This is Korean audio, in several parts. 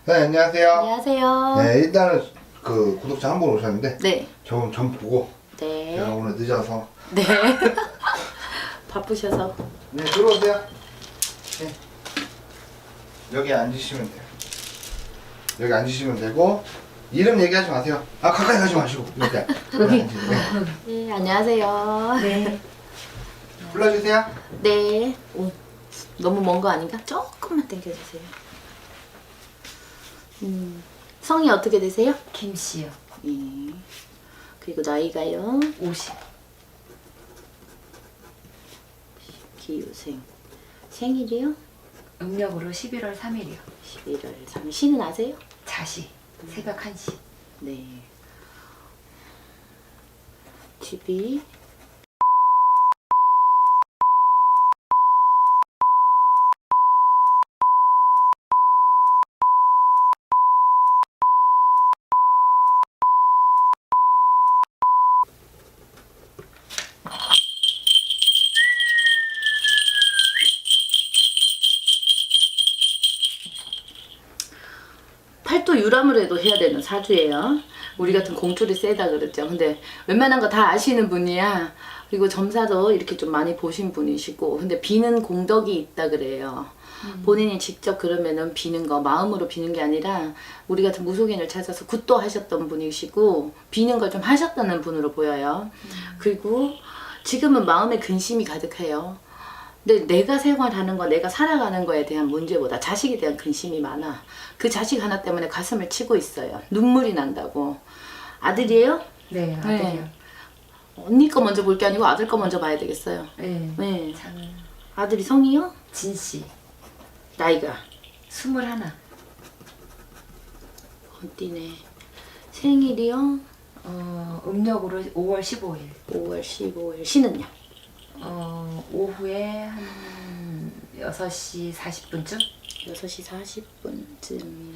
네, 안녕하세요. 안녕하세요. 네, 일단은 그 구독자 한 분 오셨는데 네. 저분 점 보고 네. 제가 오늘 늦어서 네. 바쁘셔서. 네, 들어오세요. 네. 여기 앉으시면 돼요. 여기 앉으시면 되고 이름 얘기하지 마세요. 아, 가까이 가지 마시고 이렇게 앉으세요. 네. 네, 안녕하세요. 네. 불러주세요. 네. 오, 너무 먼 거 아닌가? 조금만 당겨주세요. 성이 어떻게 되세요? 김씨요. 네. 그리고 나이가요? 50. 기유생. 생일이요? 음력으로 11월 3일이요. 11월 3일. 시는 아세요? 자시. 새벽 1시. 네. 집이 팔도 유람을 해도 해야 되는 사주예요. 우리 같은 공줄이 세다 그랬죠. 근데 웬만한 거 다 아시는 분이야. 그리고 점사도 이렇게 좀 많이 보신 분이시고, 근데 비는 공덕이 있다 그래요. 본인이 직접 그러면은 비는 거 마음으로 비는 게 아니라 우리 같은 무속인을 찾아서 굿도 하셨던 분이시고 비는 걸 좀 하셨다는 분으로 보여요. 그리고 지금은 마음에 근심이 가득해요. 근데 내가 생활하는 거, 내가 살아가는 거에 대한 문제보다 자식에 대한 근심이 많아. 그 자식 하나 때문에 가슴을 치고 있어요. 눈물이 난다고. 아들이에요? 네, 아들이요. 네. 언니 거 먼저 볼 게 아니고 아들 거 먼저 봐야 되겠어요. 네. 네. 저는 아들이 성이요? 진씨. 나이가? 21. 어디네. 생일이요? 음력으로 5월 15일. 5월 15일. 시는요? 오후에 한 6시 40분쯤? 6시 40분쯤이면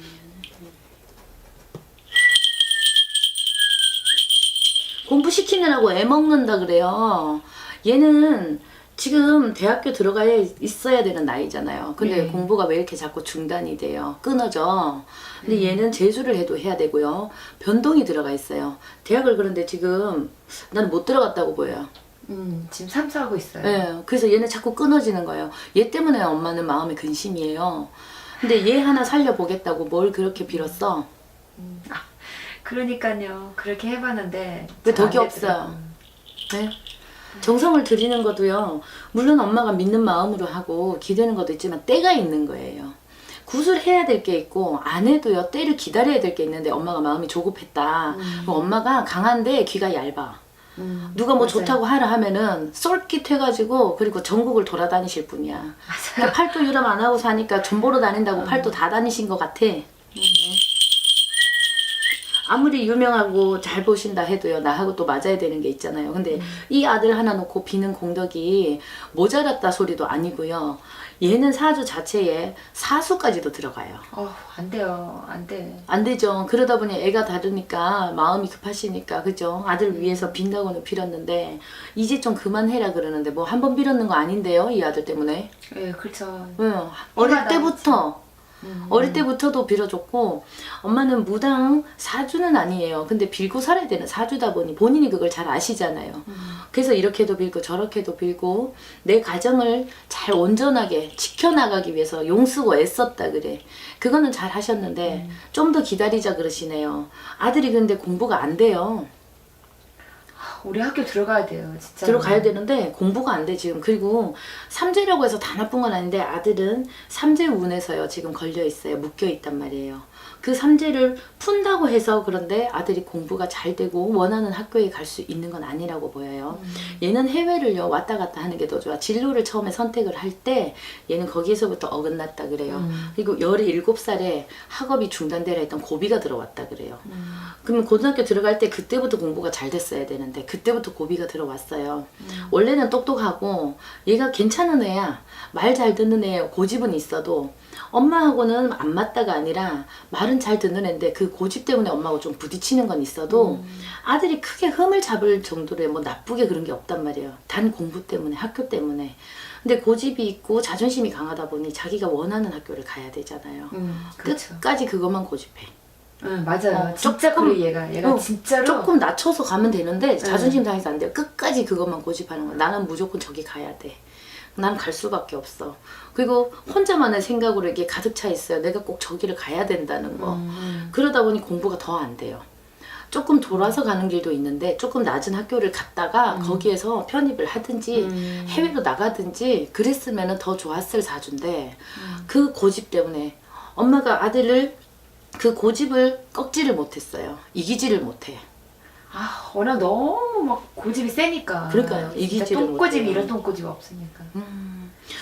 공부시키느라고 애먹는다 그래요. 얘는 지금 대학교 들어가야 있어야 되는 나이잖아요. 근데 네. 공부가 왜 이렇게 자꾸 중단이 돼요? 끊어져. 근데 얘는 재수를 해도 해야 되고요. 변동이 들어가 있어요. 대학을 그런데 지금 나는 못 들어갔다고 보여요. 지금 삼수하고 있어요. 네, 그래서 얘는 자꾸 끊어지는 거예요. 얘 때문에 엄마는 마음에 근심이에요. 근데 얘 하나 살려보겠다고 뭘 그렇게 빌었어? 그러니까요. 그렇게 해봤는데 왜 잘 덕이 안 없어요? 되더라고요. 네? 정성을 들이는 것도요. 물론 엄마가 믿는 마음으로 하고 기대는 것도 있지만 때가 있는 거예요. 구술해야 될 게 있고 안 해도요. 때를 기다려야 될 게 있는데 엄마가 마음이 조급했다. 그럼 엄마가 강한데 귀가 얇아. 누가 뭐 맞아요. 좋다고 하라 하면은 쏠깃해가지고 그리고 전국을 돌아다니실 분이야. 맞아요. 그러니까 팔도 유람 안 하고 사니까 좀 보러 다닌다고 팔도 다 다니신 것 같아. 아무리 유명하고 잘 보신다 해도요. 나하고 또 맞아야 되는 게 있잖아요. 근데 이 아들 하나 놓고 비는 공덕이 모자랐다 소리도 아니고요. 얘는 사주 자체에 사수까지도 들어가요. 안 돼요. 안 돼. 안 되죠. 그러다 보니 애가 다르니까 마음이 급하시니까 그죠. 아들 위해서 빈다고는 빌었는데 이제 좀 그만해라 그러는데 뭐 한 번 빌었는 거 아닌데요. 이 아들 때문에. 네, 그렇죠. 응. 어릴 애가 때부터 어릴 때부터도 빌어줬고 엄마는 무당 사주는 아니에요. 근데 빌고 살아야 되는 사주다 보니 본인이 그걸 잘 아시잖아요. 그래서 이렇게도 빌고 저렇게도 빌고 내 가정을 잘 온전하게 지켜나가기 위해서 용쓰고 애썼다 그래. 그거는 잘 하셨는데 좀 더 기다리자 그러시네요. 아들이 근데 공부가 안 돼요. 우리 학교 들어가야 돼요. 진짜. 들어가야 되는데 공부가 안 돼 지금. 그리고 삼재라고 해서 다 나쁜 건 아닌데 아들은 삼재운에서요 지금 걸려 있어요. 묶여 있단 말이에요. 그 삼재를 푼다고 해서 그런데 아들이 공부가 잘 되고 원하는 학교에 갈 수 있는 건 아니라고 보여요. 얘는 해외를요 왔다 갔다 하는 게 더 좋아. 진로를 처음에 선택을 할 때 얘는 거기에서부터 어긋났다 그래요. 그리고 17살에 학업이 중단되라 했던 고비가 들어왔다 그래요. 그러면 고등학교 들어갈 때 그때부터 공부가 잘 됐어야 되는데 그때부터 고비가 들어왔어요. 원래는 똑똑하고 얘가 괜찮은 애야. 말 잘 듣는 애 고집은 있어도 엄마하고는 안 맞다가 아니라 말은 잘 듣는 애인데 그 고집 때문에 엄마하고 좀 부딪히는 건 있어도 아들이 크게 흠을 잡을 정도로 뭐 나쁘게 그런 게 없단 말이에요. 단 공부 때문에, 학교 때문에. 근데 고집이 있고 자존심이 강하다 보니 자기가 원하는 학교를 가야 되잖아요. 그렇죠. 끝까지 그것만 고집해. 응, 맞아요. 어, 진짜 조금- 그래 얘가 진짜로 조금 낮춰서 가면 되는데 자존심 상해서 안 돼요. 끝까지 그것만 고집하는 거야. 나는 무조건 저기 가야 돼. 난 갈 수밖에 없어. 그리고 혼자만의 생각으로 이게 가득 차 있어요. 내가 꼭 저기를 가야 된다는 거. 그러다 보니 공부가 더 안 돼요. 조금 돌아서 가는 길도 있는데 조금 낮은 학교를 갔다가 거기에서 편입을 하든지 해외로 나가든지 그랬으면 더 좋았을 사주인데 그 고집 때문에 엄마가 아들을 그 고집을 꺾지를 못했어요. 이기지를 못해. 아 워낙 너무 막 고집이 세니까. 그러니까요. 진짜 이기지를 똥꼬집 못해요. 이런 똥꼬집 없으니까.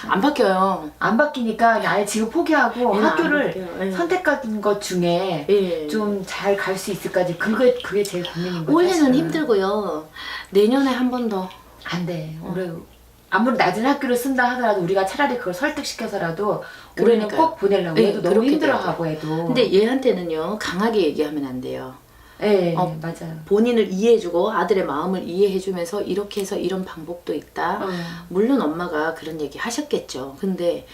안 바뀌어요. 안 바뀌니까 아예 지금 포기하고 얘는 안 학교를 바뀌어요. 예. 선택한 것 중에 예. 좀 잘 갈 수 있을까지 그게 제일 고민인 거예요. 올해는 사실은. 힘들고요. 내년에 한 번 더. 안 돼. 올해 아무리 낮은 학교를 쓴다 하더라도 우리가 차라리 그걸 설득시켜서라도 올해는 그러니까요. 꼭 보내려고 네, 해도 너무 그렇게 힘들어하고 해도. 근데 얘한테는요. 강하게 얘기하면 안 돼요. 예, 어. 맞아요. 본인을 이해해주고 아들의 마음을 이해해주면서 이렇게 해서 이런 방법도 있다. 물론 엄마가 그런 얘기 하셨겠죠. 근데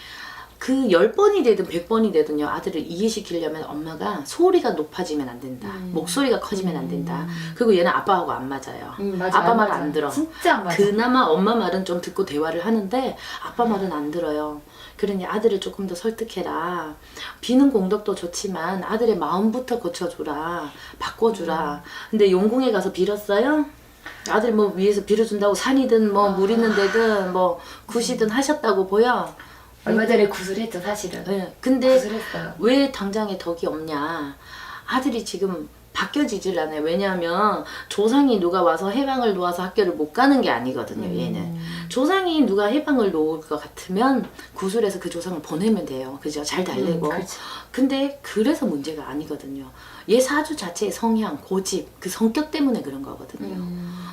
그 10번이 되든 100번이 되든요. 아들을 이해시키려면 엄마가 소리가 높아지면 안 된다. 목소리가 커지면 안 된다. 그리고 얘는 아빠하고 안 맞아요. 맞아, 아빠 말 맞아. 안 들어. 진짜 안 맞아. 그나마 엄마 말은 좀 듣고 대화를 하는데 아빠 말은 안 들어요. 그러니 아들을 조금 더 설득해라. 비는 공덕도 좋지만 아들의 마음부터 고쳐주라. 바꿔주라. 근데 용궁에 가서 빌었어요? 아들 뭐 위에서 빌어준다고 산이든 뭐 물 있는 데든 뭐 굿이든 하셨다고 보여? 얼마 전에 구슬했죠 사실은. 네. 근데 구슬했어요. 왜 당장에 덕이 없냐? 아들이 지금 바뀌어지질 않아요. 왜냐하면 조상이 누가 와서 해방을 놓아서 학교를 못 가는 게 아니거든요. 얘는 조상이 누가 해방을 놓을 것 같으면 구슬해서 그 조상을 보내면 돼요. 그죠? 잘 달래고. 그렇죠. 근데 그래서 문제가 아니거든요. 얘 사주 자체의 성향, 고집, 그 성격 때문에 그런 거거든요.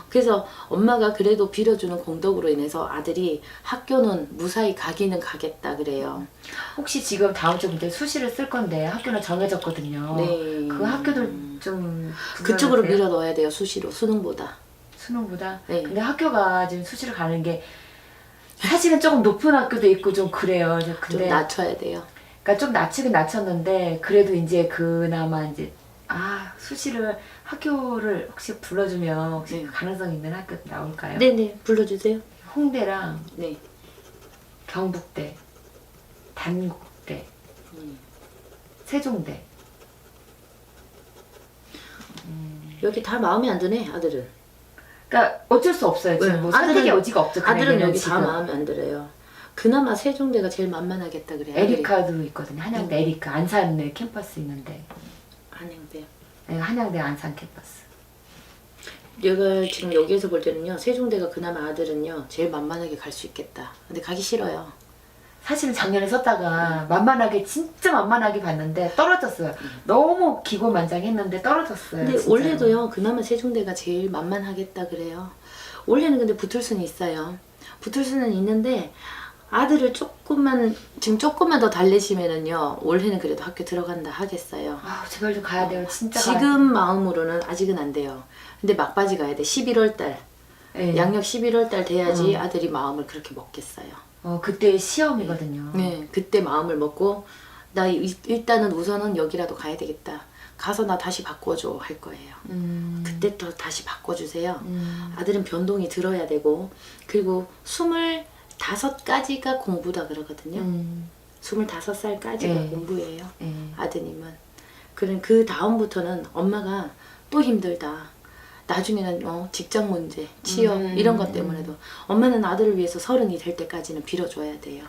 그래서 엄마가 그래도 빌어주는 공덕으로 인해서 아들이 학교는 무사히 가기는 가겠다 그래요. 혹시 지금 다음 주부터 수시를 쓸 건데 학교는 정해졌거든요. 네. 그 학교들 좀 그쪽으로 구별하세요? 밀어 넣어야 돼요. 수시로 수능보다. 수능보다. 네. 근데 학교가 지금 수시를 가는 게 사실은 조금 높은 학교도 있고 좀 그래요. 좀 근데 낮춰야 돼요. 그러니까 좀 낮추긴 낮췄는데 그래도 이제 그나마 이제 수시를 학교를 혹시 불러주면 혹시 네. 가능성 있는 학교 나올까요? 네네 불러주세요. 홍대랑 네. 경북대, 단국대, 음. 세종대. 여기 다 마음에 안 드네 아들은. 그러니까 어쩔 수 없어요. 지금 네. 뭐 선택의 아들은- 여지가 없죠. 아들은 그에게는 여기 지금. 다 마음에 안 들어요. 그나마 세종대가 제일 만만하겠다 그래요. 아들이. 에리카도 있거든요. 한양대 에리카 안산에 캠퍼스 있는데 한양대. 네, 한양대 안산 캠퍼스. 내가 지금 여기에서 볼 때는요 세종대가 그나마 아들은요 제일 만만하게 갈 수 있겠다. 근데 가기 싫어요. 사실은 작년에 썼다가 만만하게 진짜 만만하게 봤는데 떨어졌어요. 너무 기고만장했는데 떨어졌어요. 근데 진짜로. 올해도요 그나마 세종대가 제일 만만하겠다 그래요. 올해는 근데 붙을 수는 있어요. 붙을 수는 있는데 아들을 조금만 지금 조금만 더 달래시면은요 올해는 그래도 학교 들어간다 하겠어요. 제발 좀 가야 돼요. 진짜 가야 지금 마음으로는 아직은 안 돼요. 근데 막바지 가야 돼. 11월 달. 돼요. 네. 양력 11월 달 돼야지 아들이 마음을 그렇게 먹겠어요. 그때 시험이거든요. 네, 그때 마음을 먹고 나 일단은 우선은 여기라도 가야 되겠다. 가서 나 다시 바꿔줘 할 거예요. 그때 또 다시 바꿔주세요. 아들은 변동이 들어야 되고 그리고 25까지가 공부다 그러거든요. 25살까지가 네. 공부예요. 네. 아드님은. 그 다음부터는 엄마가 또 힘들다. 나중에는 직장 문제, 취업 이런 것 때문에도 엄마는 아들을 위해서 30이 될 때까지는 빌어줘야 돼요.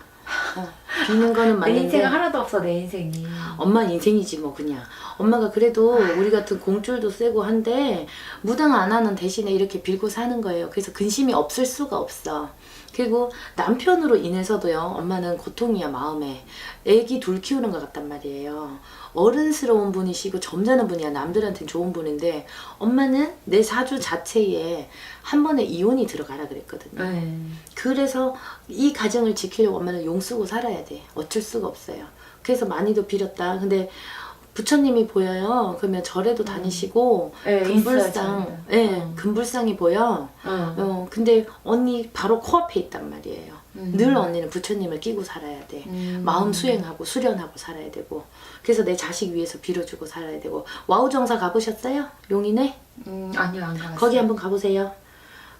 비는 거는 내 맞는데 인생 하나도 없어 내 인생이. 엄마 인생이지 뭐 그냥. 엄마가 그래도 우리 같은 공줄도 세고 한데 무당 안 하는 대신에 이렇게 빌고 사는 거예요. 그래서 근심이 없을 수가 없어. 그리고 남편으로 인해서도요 엄마는 고통이야 마음에. 애기 둘 키우는 것 같단 말이에요. 어른스러운 분이시고 점잖은 분이야. 남들한테는 좋은 분인데 엄마는 내 사주 자체에 한 번에 이혼이 들어가라 그랬거든요. 네. 그래서 이 가정을 지키려고 엄마는 용 쓰고 살아야 돼. 어쩔 수가 없어요. 그래서 많이도 빌었다. 근데 부처님이 보여요. 그러면 절에도 다니시고 네, 금불상, 예, 금불상이 보여. 근데 언니 바로 코앞에 있단 말이에요. 늘 언니는 부처님을 끼고 살아야 돼. 마음 수행하고 수련하고 살아야 되고. 그래서 내 자식 위해서 빌어주고 살아야 되고. 와우정사 가보셨어요? 용인에? 아니요, 안 가봤어요. 거기 한번 가보세요.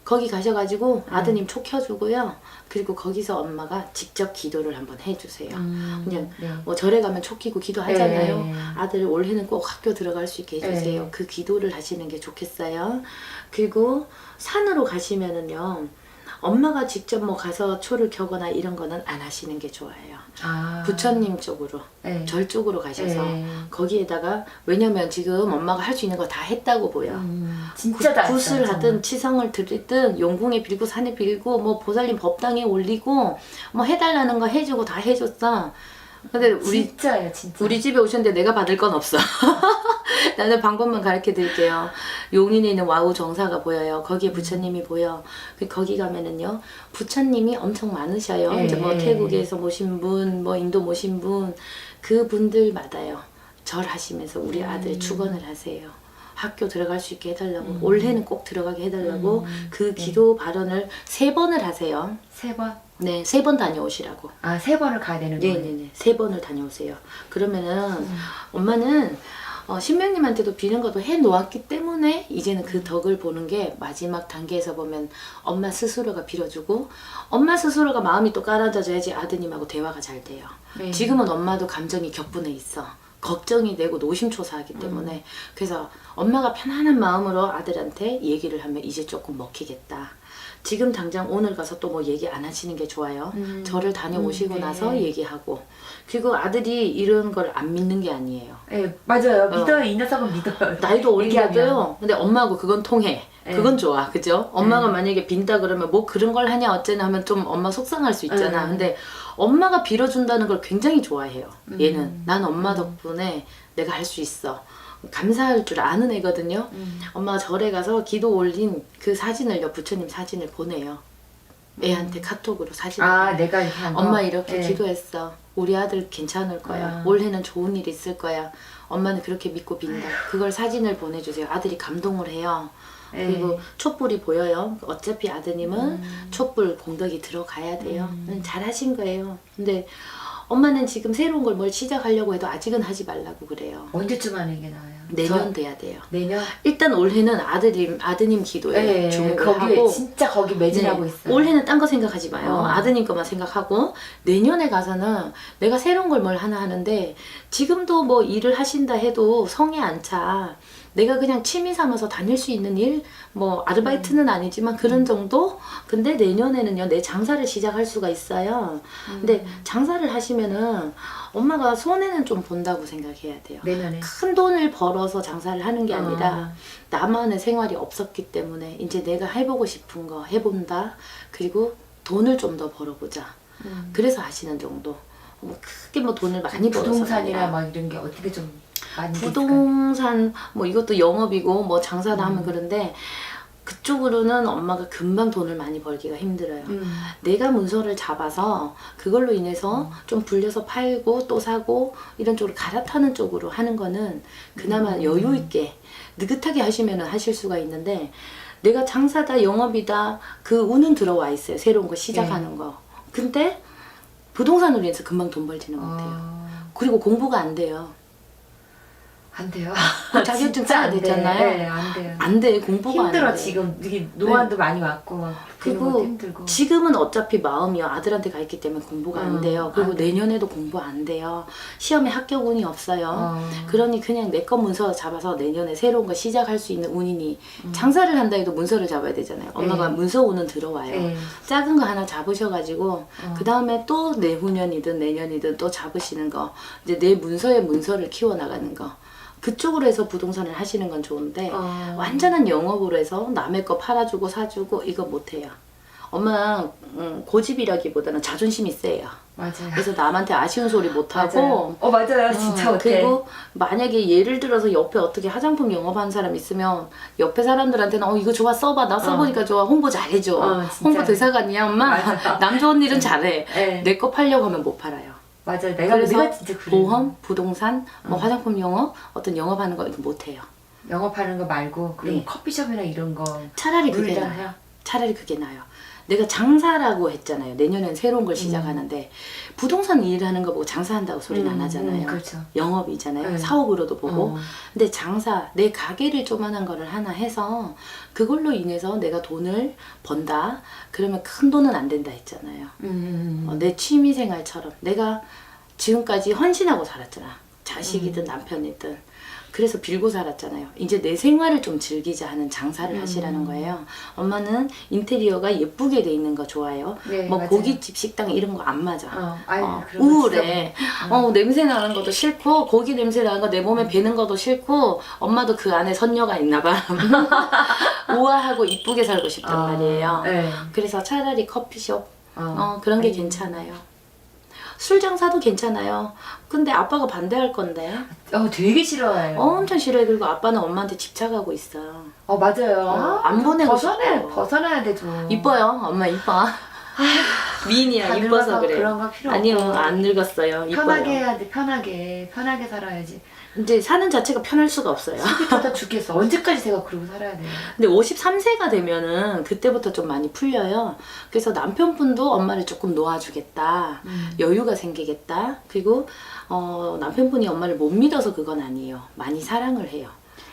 거기 가셔가지고 아드님 촉 켜주고요. 그리고 거기서 엄마가 직접 기도를 한번 해주세요. 그냥 네. 뭐 절에 가면 촉 켜고 기도하잖아요. 네. 아들 올해는 꼭 학교 들어갈 수 있게 해주세요. 네. 그 기도를 하시는 게 좋겠어요. 그리고 산으로 가시면은요. 엄마가 직접 뭐 가서 초를 켜거나 이런 거는 안 하시는 게 좋아요. 부처님 쪽으로, 네. 절 쪽으로 가셔서 네. 거기에다가 왜냐면 지금 엄마가 할 수 있는 거 다 했다고 보여. 진짜 다 굿을 했어요, 하든 치성을 드리든 용궁에 빌고 산에 빌고 뭐 보살님 법당에 올리고 뭐 해달라는 거 해주고 다 해줬어. 근데 진짜예요, 진짜. 우리 집에 오셨는데 내가 받을 건 없어. 나는 방법만 가르쳐 드릴게요. 용인에 있는 와우 정사가 보여요. 거기에 부처님이 보여. 거기 가면은요, 부처님이 엄청 많으셔요. 네. 이제 뭐 태국에서 모신 분, 뭐 인도 모신 분, 그분들마다요. 절하시면서 우리 아들 축원을 하세요. 학교 들어갈 수 있게 해달라고, 올해는 꼭 들어가게 해달라고, 그 기도 발언을 3번을 하세요. 3번? 네, 3번 다녀오시라고. 3번을 가야 되는 거예요? 네네네. 3번을 다녀오세요. 그러면은 엄마는 신명님한테도 비는 것도 해 놓았기 때문에 이제는 그 덕을 보는 게 마지막 단계에서 보면 엄마 스스로가 빌어주고 엄마 스스로가 마음이 또 깔아져야지 아드님하고 대화가 잘 돼요. 네. 지금은 엄마도 감정이 격분해 있어. 걱정이 되고 노심초사하기 때문에 그래서 엄마가 편안한 마음으로 아들한테 얘기를 하면 이제 조금 먹히겠다. 지금 당장 오늘 가서 또 뭐 얘기 안 하시는 게 좋아요. 절을 다녀오시고 네. 나서 얘기하고. 그리고 아들이 이런 걸 안 믿는 게 아니에요. 네, 맞아요. 믿어요. 이 녀석은 믿어요. 나이도 얘기하면. 어린데도요. 근데 엄마하고 그건 통해. 네. 그건 좋아. 그죠? 엄마가 만약에 빈다 그러면 뭐 그런 걸 하냐 어쩌나 하면 좀 엄마 속상할 수 있잖아. 근데 엄마가 빌어준다는 걸 굉장히 좋아해요. 얘는. 난 엄마 덕분에 내가 할 수 있어. 감사할 줄 아는 애거든요. 엄마가 절에 가서 기도 올린 그 사진을요. 부처님 사진을 보내요. 애한테 카톡으로 사진을 보내요. 내가 이렇게 한 거? 엄마 이렇게 네. 기도했어. 우리 아들 괜찮을 거야. 올해는 좋은 일 있을 거야. 엄마는 그렇게 믿고 빈다. 그걸 사진을 보내주세요. 아들이 감동을 해요. 네. 그리고 촛불이 보여요. 어차피 아드님은 촛불 공덕이 들어가야 돼요. 잘하신 거예요. 근데 엄마는 지금 새로운 걸 뭘 시작하려고 해도 아직은 하지 말라고 그래요. 언제쯤 하는 게 나아요? 내년 돼야 돼요. 내년? 일단 올해는 아드님 기도에 네, 주목을 거기에 하고 진짜 거기 매진하고 네, 있어요. 올해는 딴 거 생각하지 마요. 어. 아드님 것만 생각하고 내년에 가서는 내가 새로운 걸 뭘 하나 하는데 지금도 뭐 일을 하신다 해도 성에 안 차. 내가 그냥 취미 삼아서 다닐 수 있는 일, 뭐 아르바이트는 아니지만 그런 정도? 근데 내년에는요, 내 장사를 시작할 수가 있어요. 근데 장사를 하시면은 엄마가 손해는 좀 본다고 생각해야 돼요. 내년에. 큰 돈을 벌어서 장사를 하는 게 아니라 나만의 생활이 없었기 때문에 이제 내가 해보고 싶은 거 해본다. 그리고 돈을 좀 더 벌어보자. 그래서 하시는 정도. 뭐 크게 뭐 돈을 많이 벌어서 부동산이나 아니라. 막 이런 게 어떻게 좀 많이 부동산 뭐 이것도 영업이고 뭐 장사다 하면 그런데 그쪽으로는 엄마가 금방 돈을 많이 벌기가 힘들어요. 내가 문서를 잡아서 그걸로 인해서 좀 불려서 팔고 또 사고 이런 쪽으로 갈아타는 쪽으로 하는 거는 그나마 여유 있게 느긋하게 하시면은 하실 수가 있는데 내가 장사다 영업이다 그 운은 들어와 있어요. 새로운 거 시작하는 거. 근데 부동산으로 인해서 금방 돈 벌지는 못해요. 그리고 공부가 안 돼요. 안 돼요. 자격증 진짜 따야 안 돼. 되잖아요. 네, 안 돼요. 안 돼. 공부가 힘들어 안 돼. 지금 이게 노안도 많이 왔고 막 되는 것도 그리고 힘들고. 지금은 어차피 마음이요. 아들한테 가 있기 때문에 공부가 안 돼요. 그리고 안 돼. 내년에도 공부 안 돼요. 시험에 합격 운이 없어요. 그러니 그냥 내 거 문서 잡아서 내년에 새로운 거 시작할 수 있는 운이니 장사를 한다 해도 문서를 잡아야 되잖아요. 엄마가 네. 문서 운은 들어와요. 네. 작은 거 하나 잡으셔가지고 그 다음에 또 내후년이든 내년이든 또 잡으시는 거 이제 내 문서에 문서를 키워나가는 거 그쪽으로 해서 부동산을 하시는 건 좋은데 완전한 영업으로 해서 남의 거 팔아주고 사주고 이거 못해요. 엄마 고집이라기보다는 자존심이 세요. 맞아요. 그래서 남한테 아쉬운 소리 못하고 맞아요. 진짜 못해. 그리고 만약에 예를 들어서 옆에 어떻게 화장품 영업하는 사람 있으면 옆에 사람들한테는 이거 좋아 써봐 나 써보니까 좋아 홍보 잘해줘 진짜. 홍보 대사관이야 엄마 맞아. 남 좋은 일은 잘해 네. 내 거 팔려고 하면 못 팔아요. 맞아요. 그래서 내가 진짜 그래. 보험, 부동산, 뭐 화장품 영업 어떤 영업하는 거 이거 못해요. 영업하는 거 말고 그럼 네. 커피숍이나 이런 거 차라리 그게 물이랑 나아요. 해요? 차라리 그게 나아요. 내가 장사라고 했잖아요. 내년엔 새로운 걸 시작하는데 부동산 일하는 거 보고 장사한다고 소리는 안 하잖아요. 그렇죠. 영업이잖아요. 네. 사업으로도 보고. 근데 장사, 내 가게를 조만한 거를 하나 해서 그걸로 인해서 내가 돈을 번다. 그러면 큰 돈은 안 된다 했잖아요. 내 취미 생활처럼 내가 지금까지 헌신하고 살았잖아. 자식이든 남편이든. 그래서 빌고 살았잖아요. 이제 내 생활을 좀 즐기자 하는 장사를 하시라는 거예요. 엄마는 인테리어가 예쁘게 돼 있는 거 좋아해요. 네, 뭐 맞아요. 고깃집, 식당 이런 거 안 맞아. 그런 거 우울해. 냄새 나는 것도 싫고 고기 냄새 나는 거 내 몸에 배는 것도 싫고 엄마도 그 안에 선녀가 있나 봐. 우아하고 이쁘게 살고 싶단 말이에요. 네. 그래서 차라리 커피숍 그런 게 괜찮아요. 술 장사도 괜찮아요. 근데 아빠가 반대할 건데. 되게 싫어해요. 엄청 싫어해. 그리고 아빠는 엄마한테 집착하고 있어. 맞아요. 안 보내고 싶어. 벗어나야 되죠. 이뻐요. 엄마 이뻐. 미인이야. 다 이뻐서 늙어서 그래. 그런 거 필요 아니요. 없고. 안 늙었어요. 이뻐요. 편하게 해야 돼. 편하게 살아야지. 이제 사는 자체가 편할 수가 없어요. 속이 터다 죽겠어. 언제까지 제가 그러고 살아야 돼요? 근데 53세가 되면은 그때부터 좀 많이 풀려요. 그래서 남편분도 엄마를 조금 놓아주겠다. 여유가 생기겠다. 그리고 남편분이 엄마를 못 믿어서 그건 아니에요. 많이 사랑을 해요.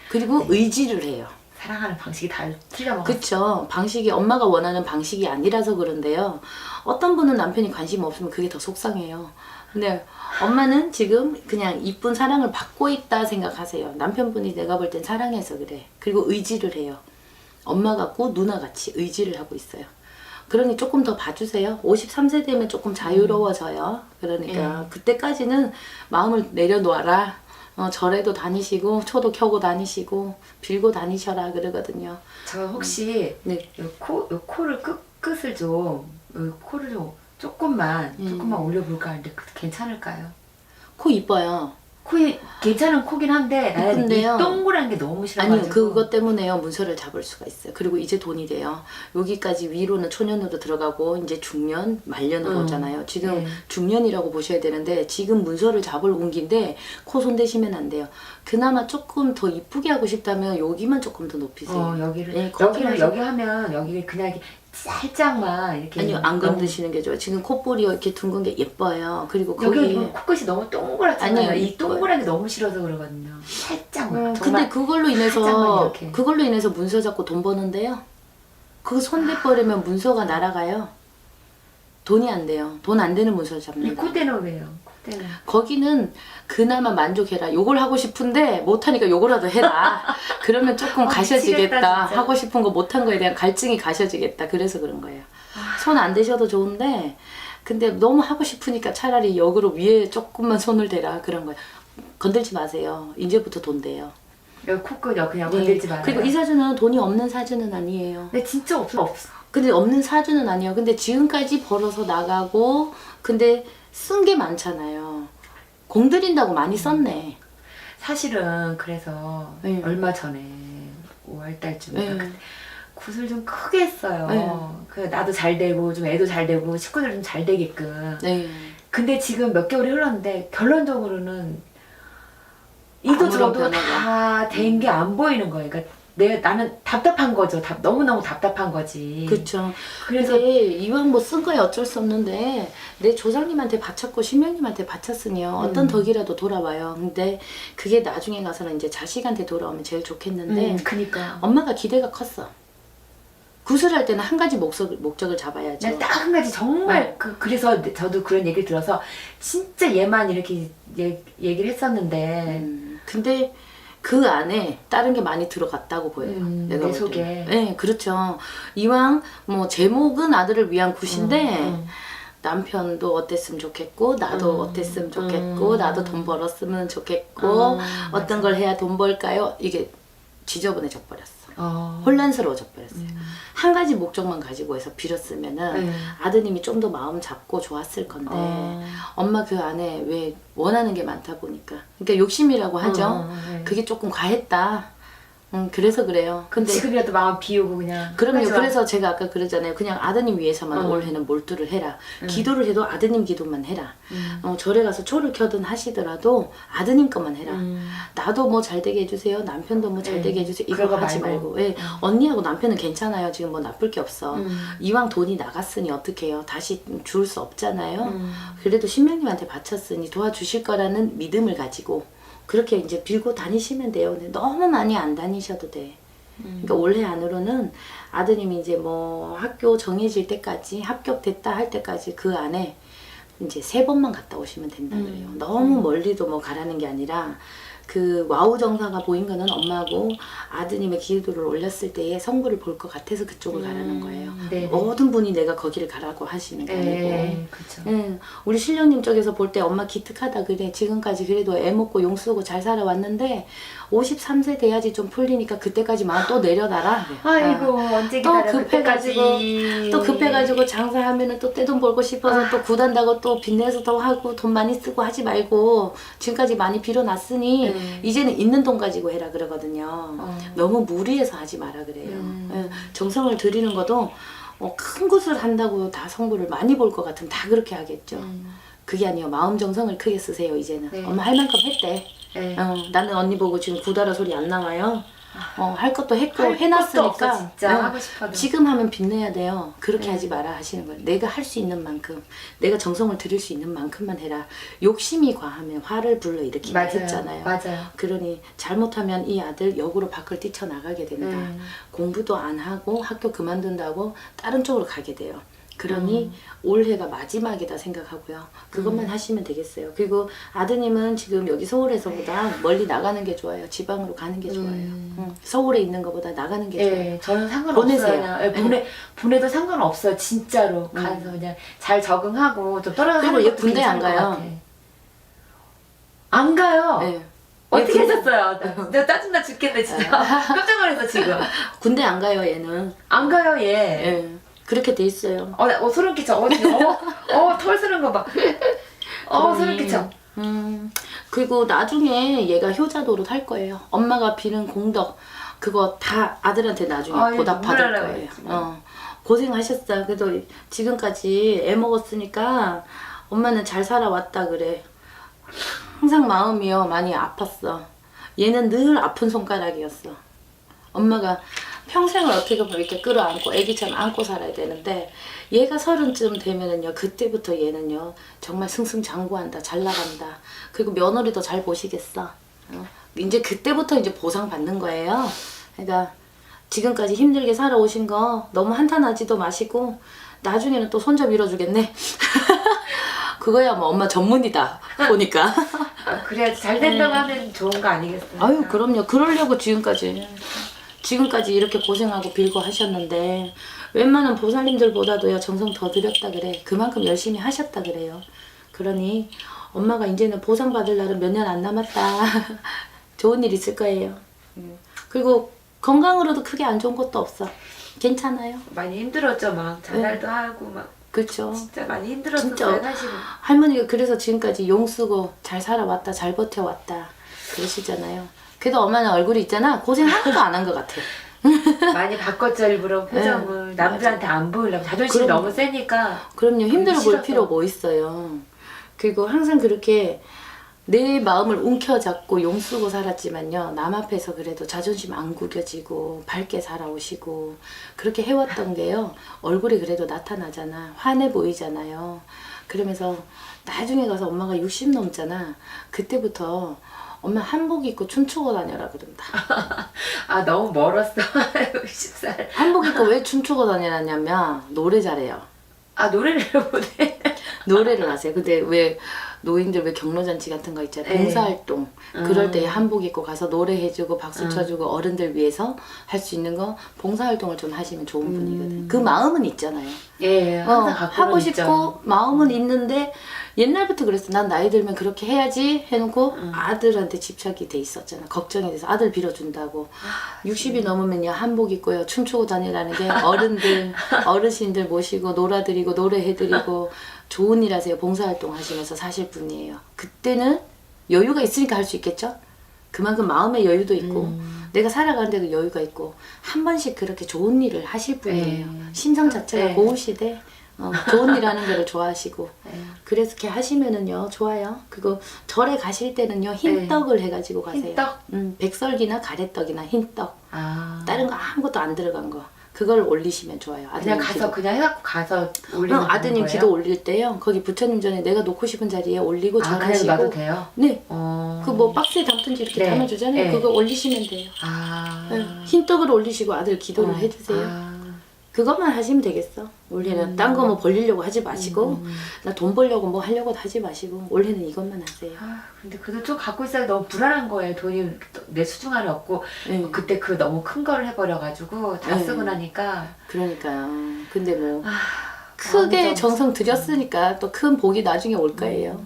그리고 의지를 해요. 사랑하는 방식이 다 틀려먹어. 그쵸. 방식이 엄마가 원하는 방식이 아니라서 그런데요. 어떤 분은 남편이 관심 없으면 그게 더 속상해요. 근데 엄마는 지금 그냥 이쁜 사랑을 받고 있다 생각하세요. 남편분이 내가 볼 땐 사랑해서 그래. 그리고 의지를 해요. 엄마 같고 누나 같이 의지를 하고 있어요. 그러니 조금 더 봐주세요. 53세 되면 조금 자유로워져요. 그러니까 그때까지는 마음을 내려놓아라. 절에도 다니시고 초도 켜고 다니시고 빌고 다니셔라 그러거든요. 저 혹시 네. 요 코를 끝을 좀 코를 좀 조금만 올려볼까 하는데 괜찮을까요? 코 이뻐요. 코이 괜찮은 코긴 한데 나는 이 근데요. 동그란 게 너무 싫어가지고. 아니요, 그것 때문에요. 문서를 잡을 수가 있어요. 그리고 이제 돈이 돼요. 여기까지 위로는 초년으로 들어가고 이제 중년, 말년으로 오잖아요. 지금 네. 중년이라고 보셔야 되는데 지금 문서를 잡을 운기인데 코 손대시면 안 돼요. 그나마 조금 더 이쁘게 하고 싶다면 여기만 조금 더 높이세요. 여기를 네, 여기 하면 여기 그냥 이렇게 살짝만 이렇게. 아니요, 안 건드시는 게 좋아요. 지금 콧볼이 이렇게 둥근 게 예뻐요. 그리고 여기 거기 코끝이 너무 동그랗잖아요. 아니요, 이 이뻐요. 동그란 게 너무 싫어서 그러거든요. 살짝만. 근데 정말 그걸로 살짝만 이렇게. 인해서 문서 잡고 돈 버는데요. 그거 손대버리면 문서가 날아가요. 돈이 안 돼요. 돈 안 되는 문서 이 잡는다. 콧대는 왜요? 콧대는. 거기는 그나마 만족해라. 요걸 하고 싶은데 못하니까 요거라도 해라. 그러면 조금 가셔지겠다. 미치겠다, 진짜. 하고 싶은 거 못한 거에 대한 갈증이 가셔지겠다. 그래서 그런 거예요. 손 안 대셔도 좋은데 근데 너무 하고 싶으니까 차라리 역으로 위에 조금만 손을 대라. 그런 거예요. 건들지 마세요. 이제부터 돈 돼요. 여기 코끝 그냥 건들지 말아요. 그리고 이 사주는 돈이 없는 사주는 아니에요. 근데 진짜 없어. 근데 없는 사주는 아니에요. 근데 지금까지 벌어서 나가고 근데 쓴 게 많잖아요. 공들인다고 많이 썼네. 사실은 그래서 네. 얼마 전에 5월달쯤에 네. 굿을 좀 크게 했어요. 네. 그 나도 잘 되고 좀 애도 잘 되고 식구들 좀 잘 되게끔. 네. 근데 지금 몇 개월이 흘렀는데 결론적으로는 이도 아무런 저도 변화가. 다 된 게 안 보이는 거예요. 그러니까 나는 답답한 거죠. 너무너무 답답한 거지. 그렇죠. 그래서 근데 이왕 뭐 쓴 거야 어쩔 수 없는데 내 조상님한테 바쳤고 신명님한테 바쳤으면 어떤 덕이라도 돌아와요. 근데 그게 나중에 가서는 이제 자식한테 돌아오면 제일 좋겠는데 그니까. 엄마가 기대가 컸어. 구슬할 때는 한 가지 목적을 잡아야죠. 딱 한 가지 정말 네. 그래서 저도 그런 얘기를 들어서 진짜 얘만 이렇게 얘기를 했었는데 근데 그 안에 다른 게 많이 들어갔다고 보여요. 내가 내 볼 속에. 때는. 네, 그렇죠. 이왕 뭐 제목은 아들을 위한 굿인데 남편도 어땠으면 좋겠고 나도 어땠으면 좋겠고 나도 돈 벌었으면 좋겠고 어떤 걸 해야 돈 벌까요? 이게 지저분해져 버렸어. 혼란스러워져 버렸어요. 한 가지 목적만 가지고 해서 빌었으면은 아드님이 좀 더 마음 잡고 좋았을 건데 엄마 그 안에 왜 원하는 게 많다 보니까 그러니까 욕심이라고 하죠. 그게 조금 과했다. 그래서 그래요. 근데 지금이라도 마음 비우고 그냥. 그럼요. 끝까지 와. 그래서 제가 아까 그러잖아요. 그냥 아드님 위해서만 올해는 몰두를 해라. 기도를 해도 아드님 기도만 해라. 절에 가서 초를 켜든 하시더라도 아드님 것만 해라. 나도 뭐 잘 되게 해주세요. 남편도 뭐 잘 되게 해주세요. 이거 그런 거 하지 말고. 말고. 예. 언니하고 남편은 괜찮아요. 지금 뭐 나쁠 게 없어. 이왕 돈이 나갔으니 어떡해요. 다시 줄 수 없잖아요. 그래도 신명님한테 바쳤으니 도와주실 거라는 믿음을 가지고 그렇게 이제 빌고 다니시면 돼요. 근데 너무 많이 안 다니셔도 돼. 그러니까 올해 안으로는 아드님이 이제 뭐 학교 정해질 때까지 합격됐다 할 때까지 그 안에 이제 3번만 갔다 오시면 된다 그래요. 너무 멀리도 뭐 가라는 게 아니라 그 와우 정사가 보인 거는 엄마하고 아드님의 기도를 올렸을 때의 성부를 볼 것 같아서 그쪽을 가라는 거예요. 네네. 모든 분이 내가 거기를 가라고 하시는 게 아니고. 그쵸. 우리 신령님 쪽에서 볼 때 엄마 기특하다 그래. 지금까지 그래도 애 먹고 용 쓰고 잘 살아왔는데 53세 돼야지 좀 풀리니까 그때까지 마음 또 내려놔라. 그래. 아이고 언제 또 기다려 급해가지고 또 급해가지고 장사하면은 또 떼돈 벌고 싶어서 또 구단다고 또 빚내서 더 하고 돈 많이 쓰고 하지 말고 지금까지 많이 빌어놨으니 이제는 있는 돈 가지고 해라 그러거든요. 너무 무리해서 하지 마라 그래요. 예, 정성을 들이는 것도 큰 곳을 한다고 다 성부를 많이 볼 것 같으면 다 그렇게 하겠죠. 그게 아니에요. 마음 정성을 크게 쓰세요 이제는. 네. 엄마 할 만큼 했대. 네. 나는 언니 보고 지금 구다라 소리 안 나와요. 할 것도 했고 할 것도 해놨으니까 없어, 진짜. 하고 싶어도. 지금 하면 빚내야 돼요. 그렇게 하지 마라 하시는 거예요. 내가 할 수 있는 만큼 내가 정성을 들일 수 있는 만큼만 해라. 욕심이 과하면 화를 불러일으키게 했잖아요. 맞아요. 그러니 잘못하면 이 아들 역으로 밖을 뛰쳐나가게 된다. 공부도 안 하고 학교 그만둔다고 다른 쪽으로 가게 돼요. 그러니 올해가 마지막이다 생각하고요. 그것만 하시면 되겠어요. 그리고 아드님은 지금 여기 서울에서보다 멀리 나가는 게 좋아요. 지방으로 가는 게 좋아요. 서울에 있는 것보다 나가는 게 좋아요. 네, 저는 상관없어요. 보내세요. 그냥. 보내도 상관없어요. 진짜로. 가서 그냥 잘 적응하고 좀 떨어지는 그리고 얘 것도 군대 안 괜찮을 것 가요. 같아. 안 가요. 네. 어떻게 얘 하셨어요? 나 짜증나 죽겠네 진짜. 깜짝 놀랐어 지금. 군대 안 가요 얘는. 안 가요 얘. 예. 그렇게 돼 있어요. 소름 끼쳐. 지금 털 쓰는 거 봐. 소름 끼쳐. 그리고 나중에 얘가 효자 노릇 할 거예요. 엄마가 비는 공덕 그거 다 아들한테 나중에 아유, 보답받을 눈물 거예요. 나요, 고생하셨어요. 그래도 지금까지 애 먹었으니까 엄마는 잘 살아왔다 그래. 항상 마음이요 많이 아팠어. 얘는 늘 아픈 손가락이었어. 엄마가 평생을 어떻게 보면 이렇게 끌어안고 애기처럼 안고 살아야 되는데 얘가 30쯤 되면은요 그때부터 얘는요 정말 승승장구한다 잘 나간다 그리고 며느리도 잘 보시겠어. 이제 그때부터 이제 보상 받는 거예요. 그러니까 지금까지 힘들게 살아오신 거 너무 한탄하지도 마시고 나중에는 또 손자 밀어주겠네. 그거야 뭐 엄마 전문이다 보니까. 그래야지 잘 된다고 하면 좋은 거 아니겠어요? 아유 그럼요. 그러려고 지금까지 이렇게 고생하고 빌고 하셨는데 웬만한 보살님들보다도요 정성 더 들였다 그래. 그만큼 열심히 하셨다 그래요. 그러니 엄마가 이제는 보상 받을 날은 몇 년 안 남았다. 좋은 일 있을 거예요. 그리고 건강으로도 크게 안 좋은 것도 없어. 괜찮아요. 많이 힘들었죠 막 자살도 하고 막 그렇죠. 진짜 많이 힘들었어요 진짜. 사실은. 할머니가 그래서 지금까지 용 쓰고 잘 살아왔다 잘 버텨왔다 그러시잖아요. 그래도 엄마는 얼굴이 있잖아 고생 하나도 안 한 것 같아. 많이 바꿨죠 일부러 표정을. 남들한테 안 보이려고 자존심이 그럼. 너무 세니까. 그럼요. 힘들어 보일 싫었어. 필요 뭐 있어요. 그리고 항상 그렇게 내 마음을 움켜잡고 용 쓰고 살았지만요. 남 앞에서 그래도 자존심 안 구겨지고 밝게 살아오시고 그렇게 해왔던 게요. 얼굴이 그래도 나타나잖아. 환해 보이잖아요. 그러면서 나중에 가서 엄마가 60 넘잖아. 그때부터 엄마 한복 입고 춤추고 다녀라 그런다. 아 너무 멀었어. 60살. 한복 입고 왜 춤추고 다니냐면 노래 잘해요. 아 노래를 못해. 노래를 하세요. 근데 왜 노인들 왜 경로잔치 같은 거 있잖아요. 네. 봉사활동. 그럴 때 한복 입고 가서 노래해주고 박수 쳐주고 어른들 위해서 할 수 있는 거 봉사활동을 좀 하시면 좋은 분이거든. 그 마음은 있잖아요. 예, 항상 갖고는 하고 있죠. 싶고 마음은 있는데 옛날부터 그랬어. 난 나이 들면 그렇게 해야지 해놓고 아들한테 집착이 돼 있었잖아. 걱정이 돼서 아들 빌어준다고. 60이 넘으면요 한복 입고요 춤추고 다니라는 게 어른들 어르신들 모시고 놀아드리고 노래해드리고 좋은 일 하세요. 봉사활동 하시면서 사실 분이에요. 그때는 여유가 있으니까 할 수 있겠죠. 그만큼 마음의 여유도 있고 내가 살아가는데도 여유가 있고 한 번씩 그렇게 좋은 일을 하실 분이에요. 심성 자체가 네. 고우시대. 좋은 일 하는 거를 좋아하시고 그래서 이렇게 하시면은요 좋아요. 그거 절에 가실 때는요 흰떡을 해가지고 가세요. 흰떡? 백설기나 가래떡이나 흰떡. 아. 다른 거 아무것도 안 들어간 거 그걸 올리시면 좋아요. 그냥 가서 기도. 그냥 해갖고 가서 올리는 아드님 거예요? 기도 올릴 때요 거기 부처님 전에 내가 놓고 싶은 자리에 올리고 아, 그래도 절하시고 놔도 돼요? 네. 어. 그 뭐 박스에 담든지 이렇게 네. 담아주잖아요. 네. 그거 올리시면 돼요. 아. 네. 흰떡을 올리시고 아들 기도를 해주세요. 아. 그것만 하시면 되겠어. 원래는 딴 거 뭐 벌리려고 하지 마시고 나 돈 벌려고 뭐 하려고 하지 마시고 원래는 이것만 하세요. 아, 근데 그래도 좀 갖고 있어야 너무 불안한 거예요. 돈이 내 수중 안에 없고 네. 그때 그 너무 큰 거를 해버려가지고 다 네. 쓰고 나니까 그러니까요. 근데 뭐 아, 크게 마음이 좀- 정성 들였으니까 또 큰 복이 나중에 올 거예요.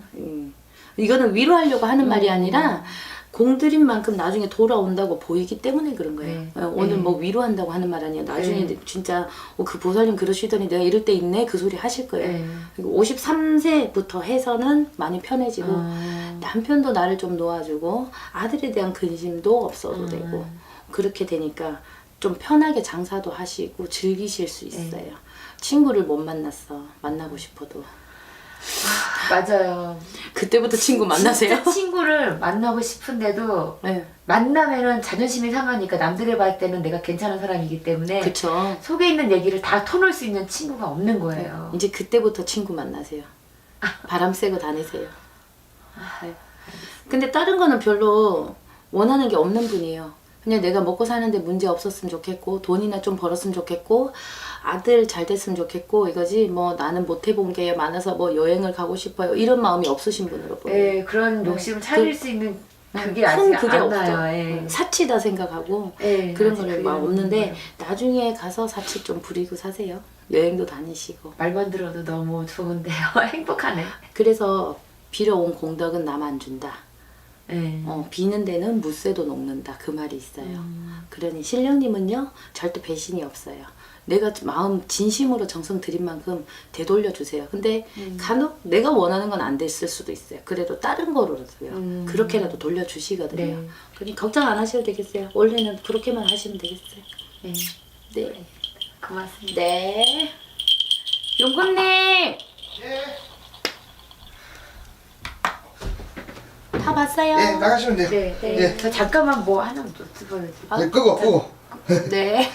이거는 위로하려고 하는 말이 아니라 공들인 만큼 나중에 돌아온다고 보이기 때문에 그런 거예요. 네. 오늘 네. 뭐 위로한다고 하는 말 아니에요. 나중에 네. 진짜 그 보살님 그러시더니 내가 이럴 때 있네 그 소리 하실 거예요. 네. 그리고 53세부터 해서는 많이 편해지고 음. 남편도 나를 좀 놓아주고 아들에 대한 근심도 없어도 음. 되고 그렇게 되니까 좀 편하게 장사도 하시고 즐기실 수 있어요. 친구를 못 만났어. 만나고 싶어도. 맞아요. 그때부터 친구 만나세요? 진짜 친구를 만나고 싶은데도 네. 만나면은 자존심이 상하니까 남들이 봤을 때는 내가 괜찮은 사람이기 때문에 그쵸. 속에 있는 얘기를 다 터놓을 수 있는 친구가 없는 거예요. 이제 그때부터 친구 만나세요. 바람 쐬고 다니세요. 네. 근데 다른 거는 별로 원하는 게 없는 분이에요. 그냥 내가 먹고 사는데 문제 없었으면 좋겠고 돈이나 좀 벌었으면 좋겠고 아들 잘 됐으면 좋겠고 이거지 뭐 나는 못 해본 게 많아서 뭐 여행을 가고 싶어요 이런 마음이 없으신 분으로 보여요. 예, 그런 욕심을 차릴 수 있는 그게 아직 큰 그게 안 없어. 나요. 예. 사치다 생각하고 예, 그런 아직 거는 그게 막 없는데 없는 거예요. 나중에 가서 사치 좀 부리고 사세요. 여행도 다니시고. 말만 들어도 너무 좋은데요. 행복하네. 그래서 빌어온 공덕은 남 안 준다. 예. 비는 데는 무쇠도 녹는다. 그 말이 있어요. 그러니 신령님은요 절대 배신이 없어요. 내가 마음 진심으로 정성 들인 만큼 되돌려 주세요. 근데 간혹 내가 원하는 건 안 됐을 수도 있어요. 그래도 다른 거로도요. 그렇게라도 돌려주시거든요. 네. 그러니 걱정 안 하셔도 되겠어요. 원래는 그렇게만 하시면 되겠어요. 예. 네. 고맙습니다. 네. 용군님! 예. 다 봤어요? 예, 나가시면 돼요. 네, 네. 예. 저 잠깐만 뭐 하나 여쭤봐야지. 아, 네, 끄고. 네.